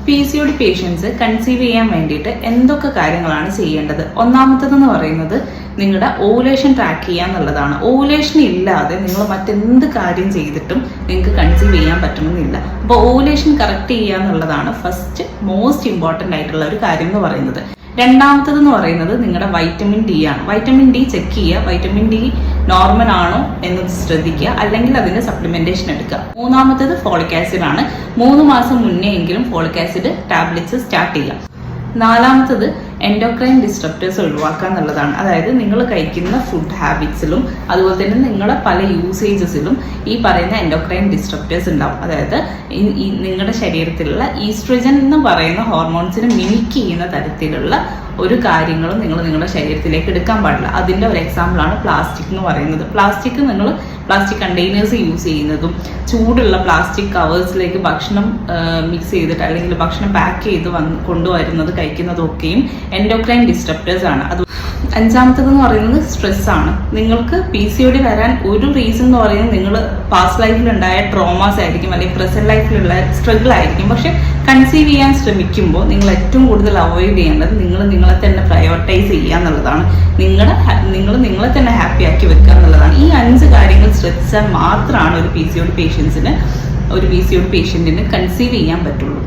PCOD patients conceive ചെയ്യാൻ വേണ്ടിയിട്ട് എന്തൊക്കെ കാര്യങ്ങളാണ് ചെയ്യേണ്ടത്? ഒന്നാമത്തേതെന്ന് പറയുന്നത് നിങ്ങളുടെ ഓവുലേഷൻ ട്രാക്ക് ചെയ്യുക എന്നുള്ളതാണ്. ഓവുലേഷൻ ഇല്ലാതെ നിങ്ങൾ മറ്റെന്ത് കാര്യം ചെയ്തിട്ടും നിങ്ങൾക്ക് കൺസീവ് ചെയ്യാൻ പറ്റണമെന്നില്ല. അപ്പോൾ ഓവുലേഷൻ കറക്റ്റ് ചെയ്യുക എന്നുള്ളതാണ് ഫസ്റ്റ് മോസ്റ്റ് ഇമ്പോർട്ടൻ്റ് ആയിട്ടുള്ള ഒരു കാര്യം എന്ന് പറയുന്നത്. രണ്ടാമത്തേതെന്ന് പറയുന്നത് നിങ്ങളുടെ വൈറ്റമിൻ ഡി ആണ്. വൈറ്റമിൻ ഡി ചെക്ക് ചെയ്യുക. വൈറ്റമിൻ ഡി നോർമൽ ആണോ എന്ന് ശ്രദ്ധിക്കുക, അല്ലെങ്കിൽ അതിന്റെ സപ്ലിമെന്റേഷൻ എടുക്കുക. മൂന്നാമത്തേത് ഫോളിക് ആസിഡ് ആണ്. 3 മാസം മുന്നേ എങ്കിലും ഫോളിക് ആസിഡ് ടാബ്ലറ്റ്സ് സ്റ്റാർട്ട് ചെയ്യുക. നാലാമത്തത് എൻഡോക്രൈൻ ഡിസ്ട്രപ്റ്റേഴ്സ് ഒഴിവാക്കുക എന്നുള്ളതാണ്. അതായത് നിങ്ങൾ കഴിക്കുന്ന ഫുഡ് ഹാബിറ്റ്സിലും അതുപോലെ തന്നെ നിങ്ങളുടെ പല യൂസേജസിലും ഈ പറയുന്ന എൻഡോക്രൈൻ ഡിസ്ട്രപ്റ്റേഴ്സ് ഉണ്ടാവും. അതായത് നിങ്ങളുടെ ശരീരത്തിലുള്ള ഈസ്ട്രജൻ എന്ന് പറയുന്ന ഹോർമോൺസിനെ മിമിക് ചെയ്യുന്ന തരത്തിലുള്ള ഒരു കാര്യങ്ങളും നിങ്ങൾ നിങ്ങളുടെ ശരീരത്തിലേക്ക് എടുക്കാൻ പാടില്ല. അതിൻ്റെ ഒരു എക്സാമ്പിളാണ് പ്ലാസ്റ്റിക് എന്ന് പറയുന്നത്. നിങ്ങൾ പ്ലാസ്റ്റിക് കണ്ടെയ്നേഴ്സ് യൂസ് ചെയ്യുന്നതും ചൂടുള്ള പ്ലാസ്റ്റിക് കവേഴ്സിലേക്ക് ഭക്ഷണം മിക്സ് ചെയ്തിട്ട് അല്ലെങ്കിൽ ഭക്ഷണം പാക്ക് ചെയ്ത് കൊണ്ടുവരുന്നത് കഴിക്കുന്നതും ഒക്കെയും എൻഡോക്രൈൻ ഡിസ്ട്രപ്റ്റേഴ്സ് ആണ്. അത് അഞ്ചാമത്തേതെന്ന് പറയുന്നത് സ്ട്രെസ് ആണ്. നിങ്ങൾക്ക് PCOD വരാൻ ഒരു റീസൺ എന്ന് പറയുന്നത് നിങ്ങൾ പാസ്റ്റ് ലൈഫിലുണ്ടായ ട്രോമാസ് ആയിരിക്കും, അല്ലെങ്കിൽ പ്രസന്റ് ലൈഫിലുള്ള സ്ട്രഗിൾ ആയിരിക്കും. പക്ഷെ കൺസീവ് ചെയ്യാൻ ശ്രമിക്കുമ്പോൾ നിങ്ങൾ ഏറ്റവും കൂടുതൽ അവോയ്ഡ് ചെയ്യേണ്ടത് നിങ്ങളെ തന്നെ പ്രയോറിറ്റൈസ് ചെയ്യുക എന്നുള്ളതാണ്. നിങ്ങളെ തന്നെ ഹാപ്പി ആക്കി വെക്കുക എന്നുള്ളതാണ്. ഈ 5 കാര്യങ്ങൾ ശ്രദ്ധിച്ചാൽ മാത്രമാണ് ഒരു PCOD പേഷ്യന്റിന് കൺസീവ് ചെയ്യാൻ പറ്റുള്ളൂ.